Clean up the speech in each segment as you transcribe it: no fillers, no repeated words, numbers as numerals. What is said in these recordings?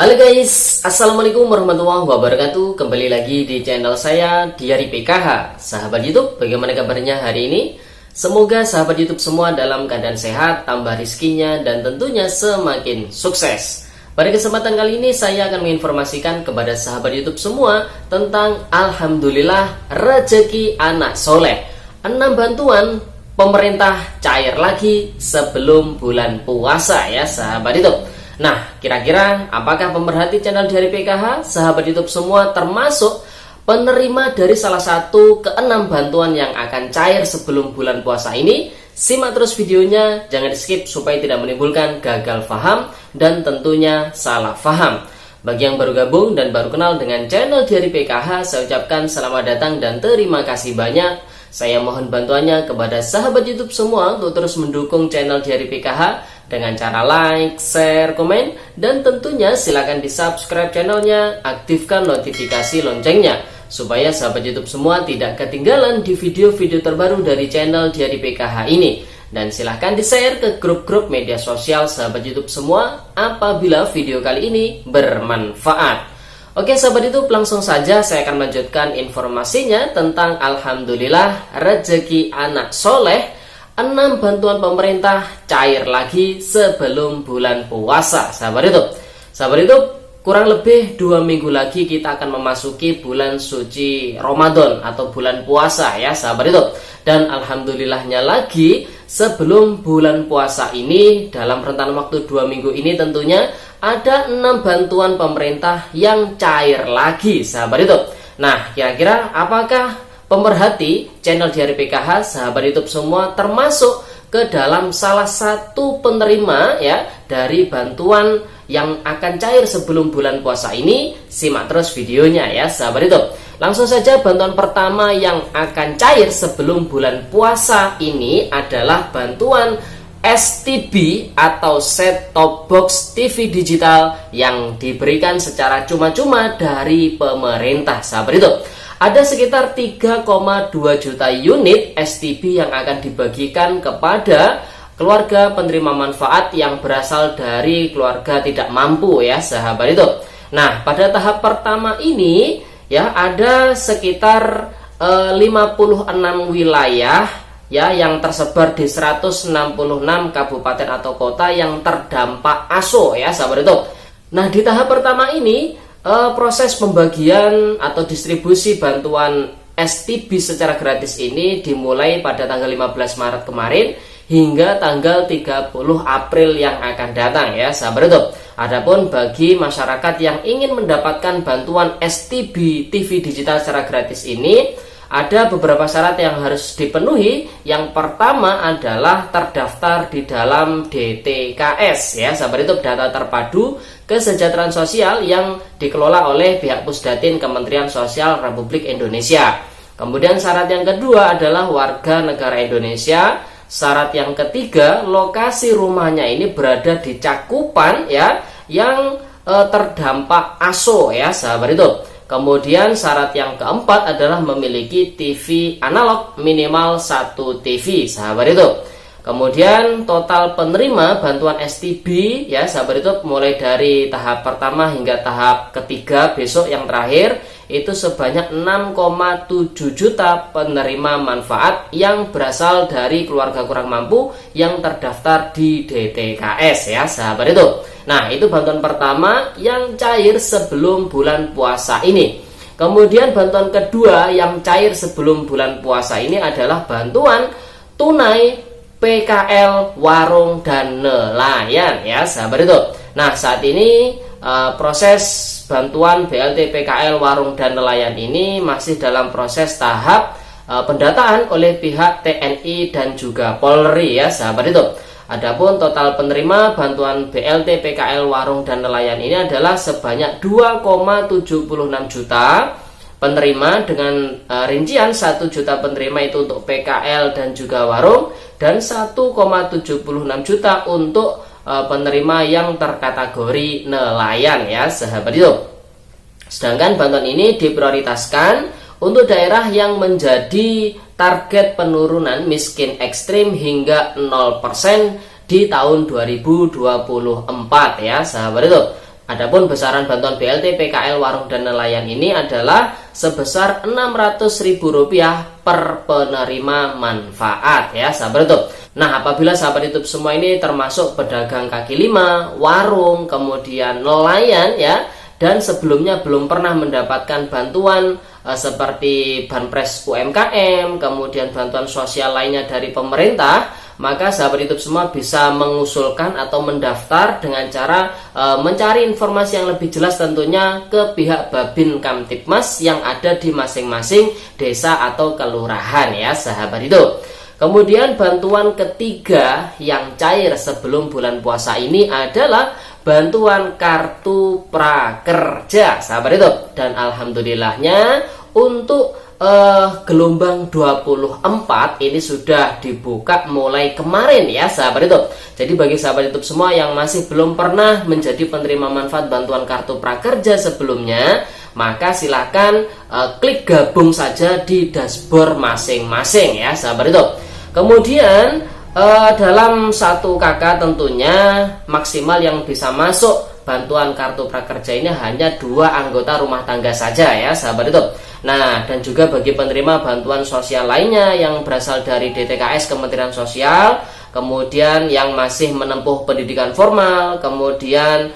Halo guys, Assalamualaikum warahmatullahi wabarakatuh. Kembali lagi di channel saya Diari PKH. Sahabat YouTube, bagaimana kabarnya hari ini? Semoga sahabat YouTube semua dalam keadaan sehat, tambah rizkinya, dan tentunya semakin sukses. Pada kesempatan kali ini saya akan menginformasikan kepada sahabat YouTube semua tentang Alhamdulillah rezeki anak soleh. 6 bantuan pemerintah cair lagi sebelum bulan puasa ya sahabat YouTube. Nah, kira-kira apakah pemerhati channel Diari PKH, sahabat YouTube semua termasuk penerima dari salah satu ke-6 bantuan yang akan cair sebelum bulan puasa ini? Simak terus videonya, jangan di skip supaya tidak menimbulkan gagal paham dan tentunya salah paham. Bagi yang baru gabung dan baru kenal dengan channel Diari PKH, saya ucapkan selamat datang dan terima kasih banyak. Saya mohon bantuannya kepada sahabat YouTube semua untuk terus mendukung channel Diari PKH dengan cara like, share, komen, dan tentunya silakan di subscribe channelnya, aktifkan notifikasi loncengnya supaya sahabat YouTube semua tidak ketinggalan di video-video terbaru dari channel Diari PKH ini. Dan silahkan di share ke grup-grup media sosial sahabat YouTube semua apabila video kali ini bermanfaat. Oke sahabat YouTube, langsung saja saya akan melanjutkan informasinya tentang Alhamdulillah rezeki anak soleh. 6 bantuan pemerintah cair lagi sebelum bulan puasa sahabat YouTube, kurang lebih 2 minggu lagi kita akan memasuki bulan suci Ramadan atau bulan puasa ya sahabat YouTube. Dan alhamdulillahnya lagi sebelum bulan puasa ini, dalam rentan waktu 2 minggu ini tentunya ada 6 bantuan pemerintah yang cair lagi sahabat YouTube. Nah, kira-kira apakah pemerhati channel Diari PKH, sahabat YouTube semua termasuk ke dalam salah satu penerima ya dari bantuan yang akan cair sebelum bulan puasa ini? Simak terus videonya ya sahabat YouTube. Langsung saja, bantuan pertama yang akan cair sebelum bulan puasa ini adalah bantuan STB atau Set Top Box TV digital yang diberikan secara cuma-cuma dari pemerintah sahabat YouTube. Ada sekitar 3,2 juta unit STB yang akan dibagikan kepada keluarga penerima manfaat yang berasal dari keluarga tidak mampu ya sahabat itu. Nah, pada tahap pertama ini ya ada sekitar 56 wilayah ya yang tersebar di 166 kabupaten atau kota yang terdampak ASO ya sahabat itu. Nah, di tahap pertama ini proses pembagian atau distribusi bantuan STB secara gratis ini dimulai pada tanggal 15 Maret kemarin hingga tanggal 30 April yang akan datang ya sahabat YouTube. Adapun bagi masyarakat yang ingin mendapatkan bantuan STB TV digital secara gratis ini, ada beberapa syarat yang harus dipenuhi. Yang pertama adalah terdaftar di dalam DTKS ya sahabat YouTube, data terpadu kesejahteraan sosial yang dikelola oleh pihak Pusdatin Kementerian Sosial Republik Indonesia. Kemudian syarat yang kedua adalah warga negara Indonesia. Syarat yang ketiga, lokasi rumahnya ini berada di cakupan ya yang terdampak ASO ya sahabat YouTube. Kemudian syarat yang keempat adalah memiliki TV analog minimal 1 TV sahabat YouTube. Kemudian total penerima bantuan STB ya sahabat YouTube mulai dari tahap pertama hingga tahap ketiga besok yang terakhir itu sebanyak 6,7 juta penerima manfaat yang berasal dari keluarga kurang mampu yang terdaftar di DTKS ya sahabat YouTube. Nah, itu bantuan pertama yang cair sebelum bulan puasa ini. Kemudian bantuan kedua yang cair sebelum bulan puasa ini adalah bantuan tunai PKL warung dan nelayan ya sahabat YouTube. Nah, saat ini proses bantuan BLT PKL warung dan nelayan ini masih dalam proses tahap pendataan oleh pihak TNI dan juga Polri ya sahabat YouTube. Adapun total penerima bantuan BLT PKL warung dan nelayan ini adalah sebanyak 2,76 juta penerima dengan rincian 1 juta penerima itu untuk PKL dan juga warung dan 1,76 juta untuk penerima yang terkategori nelayan ya sahabat YouTube. Sedangkan bantuan ini diprioritaskan untuk daerah yang menjadi target penurunan miskin ekstrim hingga 0% di tahun 2024 ya sahabat YouTube. Adapun besaran bantuan BLT, PKL, warung dan nelayan ini adalah sebesar Rp600.000 per penerima manfaat ya sahabat YouTube. Nah, apabila sahabat YouTube semua ini termasuk pedagang kaki lima, warung, kemudian nelayan ya, dan sebelumnya belum pernah mendapatkan bantuan seperti Banpres UMKM, kemudian bantuan sosial lainnya dari pemerintah, maka sahabat YouTube semua bisa mengusulkan atau mendaftar dengan cara mencari informasi yang lebih jelas tentunya ke pihak Babin Kamtibmas yang ada di masing-masing desa atau kelurahan ya sahabat YouTube. Kemudian bantuan ketiga yang cair sebelum bulan puasa ini adalah bantuan kartu prakerja sahabat YouTube. Dan alhamdulillahnya untuk gelombang 24 ini sudah dibuka mulai kemarin ya sahabat YouTube. Jadi bagi sahabat YouTube semua yang masih belum pernah menjadi penerima manfaat bantuan kartu prakerja sebelumnya, maka silakan klik gabung saja di dashboard masing-masing ya sahabat YouTube. Kemudian dalam 1 KK tentunya maksimal yang bisa masuk bantuan kartu prakerja ini hanya 2 anggota rumah tangga saja ya sahabat YouTube. Nah, dan juga bagi penerima bantuan sosial lainnya yang berasal dari DTKS Kementerian Sosial, kemudian yang masih menempuh pendidikan formal, kemudian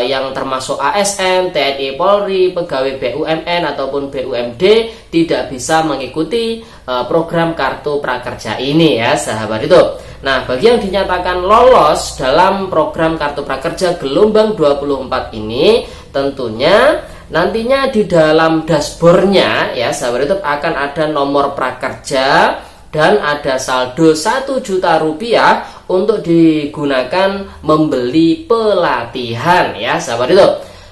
yang termasuk ASN, TNI Polri, pegawai BUMN ataupun BUMD tidak bisa mengikuti program kartu prakerja ini ya sahabat itu. Nah, bagi yang dinyatakan lolos dalam program kartu prakerja gelombang 24 ini, tentunya nantinya di dalam dashboardnya ya sahabat itu akan ada nomor prakerja dan ada saldo Rp1.000.000 untuk digunakan membeli pelatihan ya sahabat itu.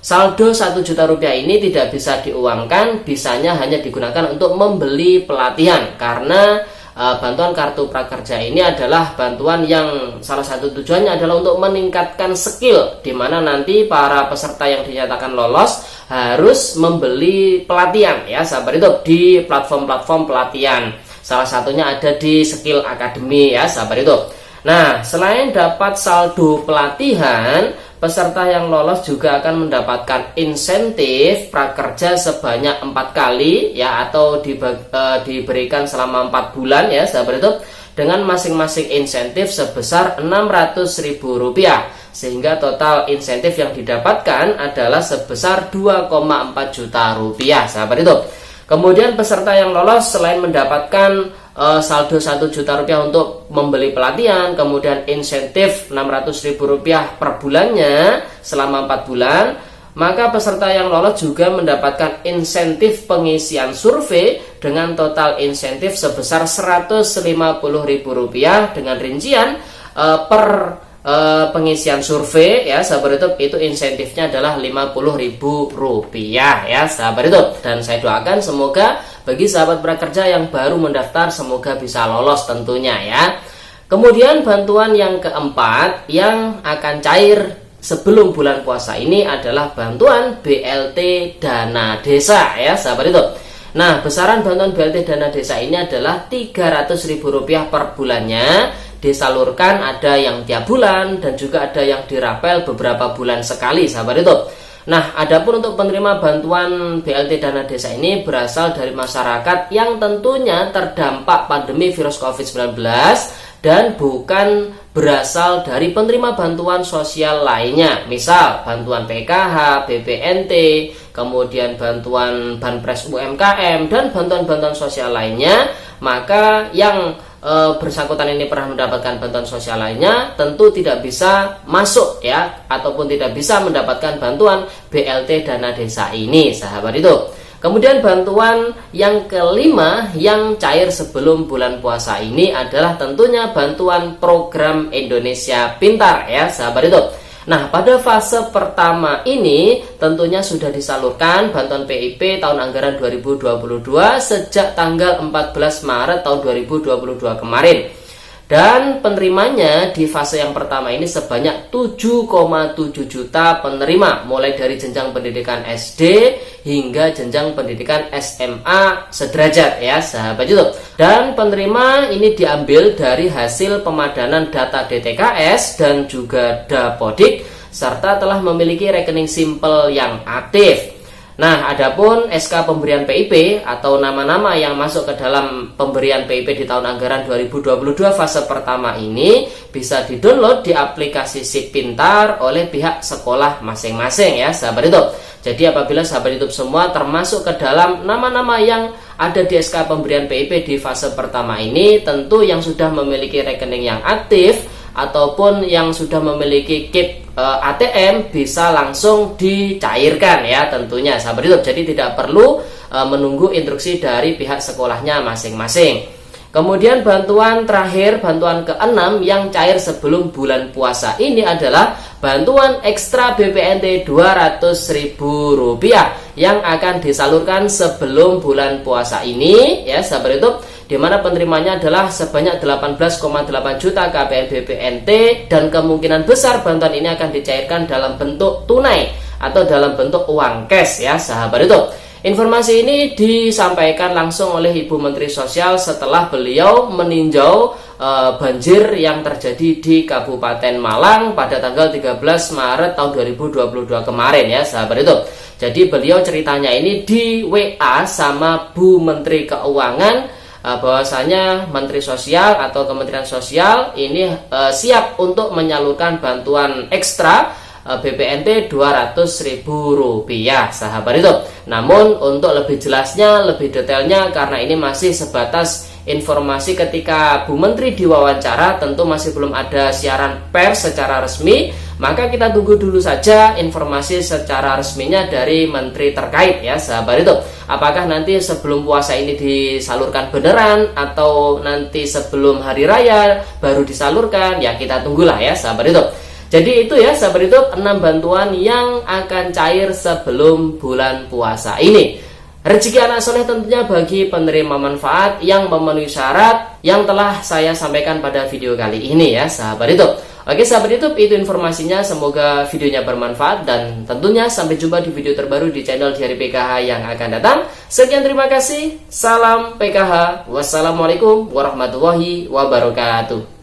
Saldo Rp1.000.000 ini tidak bisa diuangkan, bisanya hanya digunakan untuk membeli pelatihan karena bantuan kartu prakerja ini adalah bantuan yang salah satu tujuannya adalah untuk meningkatkan skill, di mana nanti para peserta yang dinyatakan lolos harus membeli pelatihan ya sahabat itu di platform-platform pelatihan. Salah satunya ada di Skill Academy ya sahabat itu. Nah, selain dapat saldo pelatihan, peserta yang lolos juga akan mendapatkan insentif prakerja sebanyak 4 kali ya, atau diberikan selama 4 bulan ya sahabat itu, dengan masing-masing insentif sebesar Rp600.000, sehingga total insentif yang didapatkan adalah sebesar Rp2,4 juta sahabat itu. Kemudian peserta yang lolos selain mendapatkan saldo Rp1 juta untuk membeli pelatihan, kemudian insentif Rp600.000 per bulannya selama 4 bulan, maka peserta yang lolos juga mendapatkan insentif pengisian survei dengan total insentif sebesar Rp150.000 dengan rincian per pengisian survei ya sahabat itu insentifnya adalah Rp50.000 ya sahabat itu. Dan saya doakan semoga bagi sahabat prakerja yang baru mendaftar semoga bisa lolos tentunya ya. Kemudian bantuan yang keempat yang akan cair sebelum bulan puasa ini adalah bantuan BLT Dana Desa ya sahabat itu. Nah, besaran bantuan BLT Dana Desa ini adalah Rp300.000 per bulannya, disalurkan ada yang tiap bulan dan juga ada yang dirapel beberapa bulan sekali sahabat itu. Nah, adapun untuk penerima bantuan BLT Dana Desa ini berasal dari masyarakat yang tentunya terdampak pandemi virus COVID-19 dan bukan berasal dari penerima bantuan sosial lainnya, misal bantuan PKH, BPNT, kemudian bantuan Banpres UMKM dan bantuan-bantuan sosial lainnya. Maka yang bersangkutan ini pernah mendapatkan bantuan sosial lainnya tentu tidak bisa masuk ya, ataupun tidak bisa mendapatkan bantuan BLT Dana Desa ini sahabat itu. Kemudian bantuan yang kelima yang cair sebelum bulan puasa ini adalah tentunya bantuan program Indonesia Pintar ya sahabat itu. Nah, pada fase pertama ini tentunya sudah disalurkan bantuan PIP tahun anggaran 2022 sejak tanggal 14 Maret tahun 2022 kemarin. Dan penerimanya di fase yang pertama ini sebanyak 7,7 juta penerima, mulai dari jenjang pendidikan SD hingga jenjang pendidikan SMA sederajat ya sahabat YouTube. Dan penerima ini diambil dari hasil pemadanan data DTKS dan juga Dapodik serta telah memiliki rekening simpel yang aktif. Nah, adapun SK pemberian PIP atau nama-nama yang masuk ke dalam pemberian PIP di tahun anggaran 2022 fase pertama ini bisa didownload di aplikasi SIP Pintar oleh pihak sekolah masing-masing ya, sahabat YouTube. Jadi apabila sahabat YouTube semua termasuk ke dalam nama-nama yang ada di SK pemberian PIP di fase pertama ini, tentu yang sudah memiliki rekening yang aktif ataupun yang sudah memiliki KIP ATM bisa langsung dicairkan ya tentunya, sahabat YouTube. Jadi tidak perlu menunggu instruksi dari pihak sekolahnya masing-masing. Kemudian bantuan terakhir, bantuan ke-6 yang cair sebelum bulan puasa ini adalah bantuan ekstra BPNT Rp200.000 yang akan disalurkan sebelum bulan puasa ini ya, sahabat YouTube, di mana penerimanya adalah sebanyak 18,8 juta KPR BPNT dan kemungkinan besar bantuan ini akan dicairkan dalam bentuk tunai atau dalam bentuk uang cash ya, sahabat YouTube. Informasi ini disampaikan langsung oleh Ibu Menteri Sosial setelah beliau meninjau banjir yang terjadi di Kabupaten Malang pada tanggal 13 Maret tahun 2022 kemarin ya, sahabat YouTube. Jadi beliau ceritanya ini di WA sama Bu Menteri Keuangan bahwasanya Menteri Sosial atau Kementerian Sosial ini siap untuk menyalurkan bantuan ekstra BPNT Rp200.000, sahabat YouTube. Namun untuk lebih jelasnya, lebih detailnya, karena ini masih sebatas informasi ketika Bu Menteri diwawancara, tentu masih belum ada siaran pers secara resmi, maka kita tunggu dulu saja informasi secara resminya dari menteri terkait ya, sahabat YouTube. Apakah nanti sebelum puasa ini disalurkan beneran atau nanti sebelum hari raya baru disalurkan, ya kita tunggulah ya, sahabat YouTube. Jadi itu ya, sahabat YouTube, 6 bantuan yang akan cair sebelum bulan puasa ini. Rezeki anak soleh tentunya bagi penerima manfaat yang memenuhi syarat yang telah saya sampaikan pada video kali ini ya, sahabat YouTube. Oke sahabat YouTube, itu informasinya, semoga videonya bermanfaat dan tentunya sampai jumpa di video terbaru di channel Diari PKH yang akan datang. Sekian, terima kasih, salam PKH, wassalamualaikum warahmatullahi wabarakatuh.